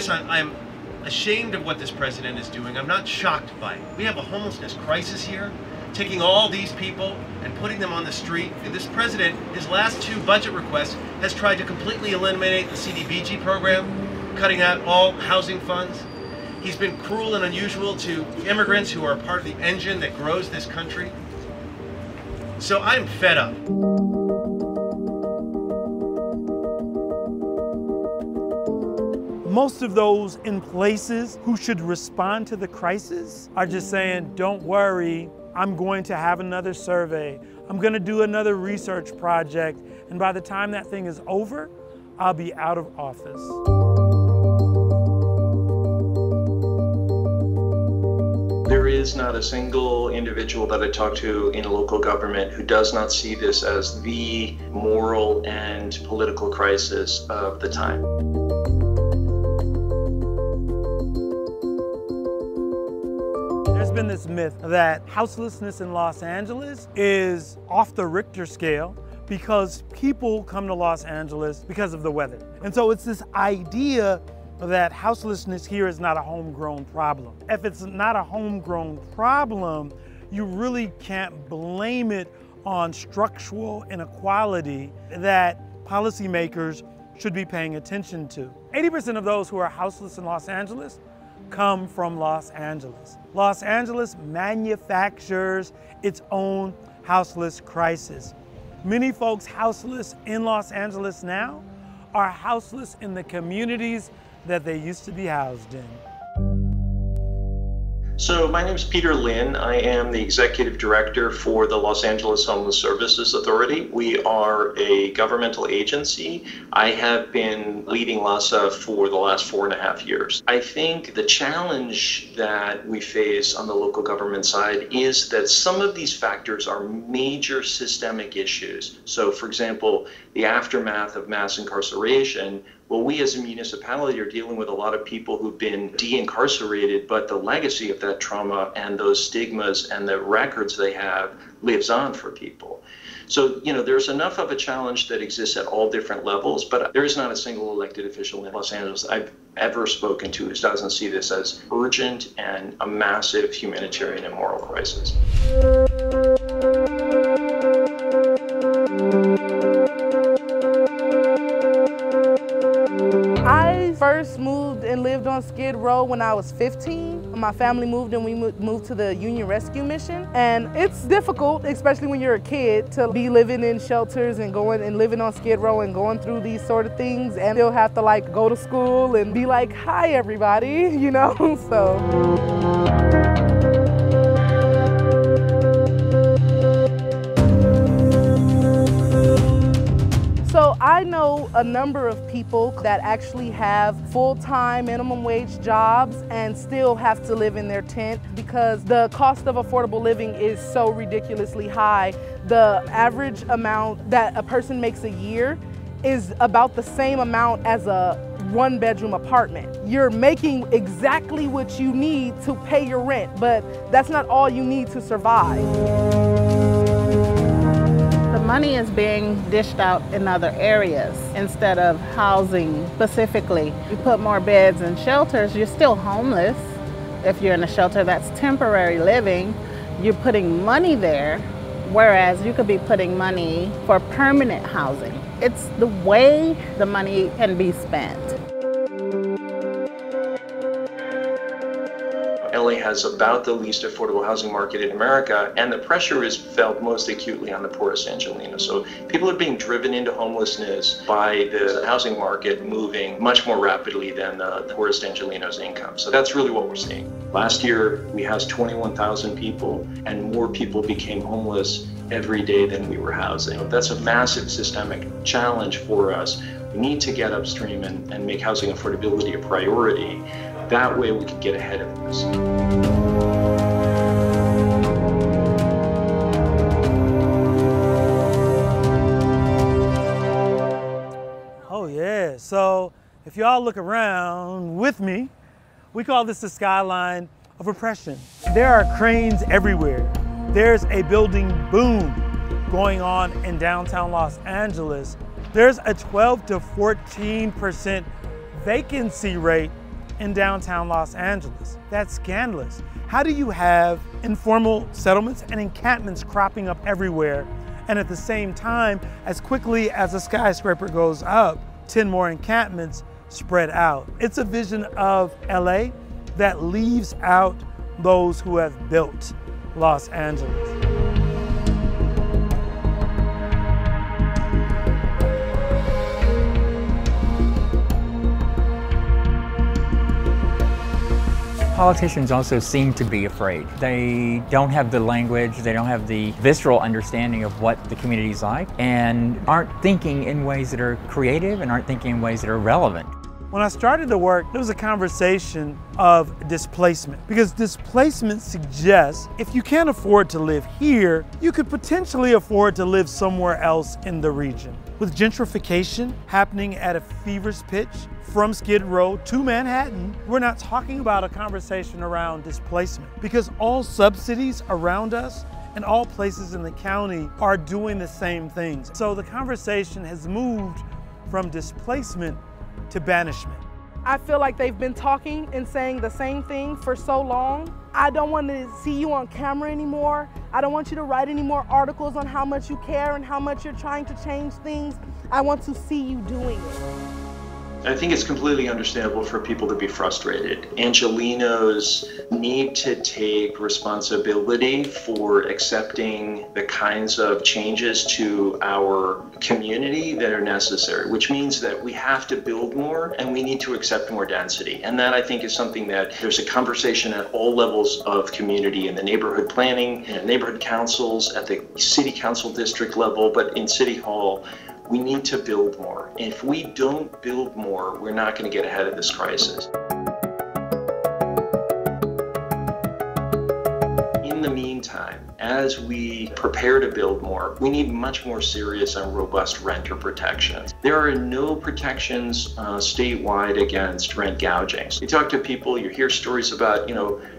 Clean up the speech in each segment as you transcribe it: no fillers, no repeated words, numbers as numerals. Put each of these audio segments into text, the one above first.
guess I'm ashamed of what this president is doing. I'm not shocked by it. We have a homelessness crisis here, taking all these people and putting them on the street. And this president, his last 2 budget requests, has tried to completely eliminate the CDBG program, cutting out all housing funds. He's been cruel and unusual to immigrants who are part of the engine that grows this country. So I'm fed up. Most of those in places who should respond to the crisis are just saying, don't worry, I'm going to have another survey. I'm going to do another research project. And by the time that thing is over, I'll be out of office. There is not a single individual that I talk to in local government who does not see this as the moral and political crisis of the time. There's been this myth that houselessness in Los Angeles is off the Richter scale because people come to Los Angeles because of the weather. And so it's this idea that houselessness here is not a homegrown problem. If it's not a homegrown problem, you really can't blame it on structural inequality that policymakers should be paying attention to. 80% of those who are houseless in Los Angeles come from Los Angeles. Los Angeles manufactures its own houseless crisis. Many folks houseless in Los Angeles now are houseless in the communities that they used to be housed in. So my name is Peter Lin. I am the Executive Director for the Los Angeles Homeless Services Authority. We are a governmental agency. I have been leading LAHSA for the last 4.5 years. I think the challenge that we face on the local government side is that some of these factors are major systemic issues. So for example, the aftermath of mass incarceration. Well, we as a municipality are dealing with a lot of people who've been de-incarcerated, but the legacy of that trauma and those stigmas and the records they have lives on for people. So, there's enough of a challenge that exists at all different levels, but there is not a single elected official in Los Angeles I've ever spoken to who doesn't see this as urgent and a massive humanitarian and moral crisis. I first moved and lived on Skid Row when I was 15. My family moved and we moved to the Union Rescue Mission. And it's difficult, especially when you're a kid, to be living in shelters and going and living on Skid Row and going through these sort of things and still have to go to school and be like, hi everybody, so. So I know a number of people that actually have full-time minimum wage jobs and still have to live in their tent because the cost of affordable living is so ridiculously high. The average amount that a person makes a year is about the same amount as a one-bedroom apartment. You're making exactly what you need to pay your rent, but that's not all you need to survive. Money is being dished out in other areas instead of housing specifically. You put more beds in shelters, you're still homeless. If you're in a shelter that's temporary living, you're putting money there, whereas you could be putting money for permanent housing. It's the way the money can be spent. LA has about the least affordable housing market in America, and the pressure is felt most acutely on the poorest Angelenos. So people are being driven into homelessness by the housing market moving much more rapidly than the poorest Angelenos' income. So that's really what we're seeing. Last year, we housed 21,000 people, and more people became homeless every day than we were housing. That's a massive systemic challenge for us. We need to get upstream and make housing affordability a priority. That way we can get ahead of this. Oh yeah, so if y'all look around with me, we call this the skyline of oppression. There are cranes everywhere. There's a building boom going on in downtown Los Angeles. There's a 12 to 14% vacancy rate in downtown Los Angeles. That's scandalous. How do you have informal settlements and encampments cropping up everywhere, and at the same time, as quickly as a skyscraper goes up, 10 more encampments spread out? It's a vision of LA that leaves out those who have built Los Angeles. Politicians also seem to be afraid. They don't have the language, they don't have the visceral understanding of what the community's like, and aren't thinking in ways that are creative and aren't thinking in ways that are relevant. When I started the work, there was a conversation of displacement, because displacement suggests if you can't afford to live here, you could potentially afford to live somewhere else in the region. With gentrification happening at a feverish pitch from Skid Row to Manhattan, we're not talking about a conversation around displacement, because all subsidies around us and all places in the county are doing the same things. So the conversation has moved from displacement to banishment. I feel like they've been talking and saying the same thing for so long. I don't want to see you on camera anymore. I don't want you to write any more articles on how much you care and how much you're trying to change things. I want to see you doing it. I think it's completely understandable for people to be frustrated. Angelenos need to take responsibility for accepting the kinds of changes to our community that are necessary, which means that we have to build more and we need to accept more density. And that, I think, is something that there's a conversation at all levels of community, in the neighborhood planning, in neighborhood councils, at the city council district level, but in City Hall. We need to build more. If we don't build more, we're not going to get ahead of this crisis. In the meantime, as we prepare to build more, we need much more serious and robust renter protections. There are no protections statewide against rent gouging. You talk to people, you hear stories about,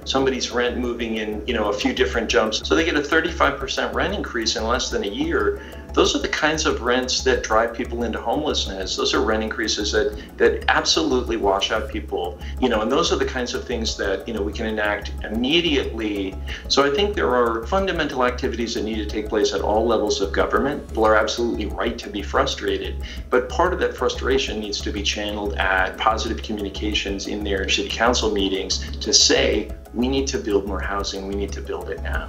somebody's rent moving in, a few different jumps. So they get a 35% rent increase in less than a year. Those are the kinds of rents that drive people into homelessness. Those are rent increases that absolutely wash out people, and those are the kinds of things that, we can enact immediately. So I think there are fundamental activities that need to take place at all levels of government. People are absolutely right to be frustrated, but part of that frustration needs to be channeled at positive communications in their city council meetings to say, we need to build more housing, we need to build it now.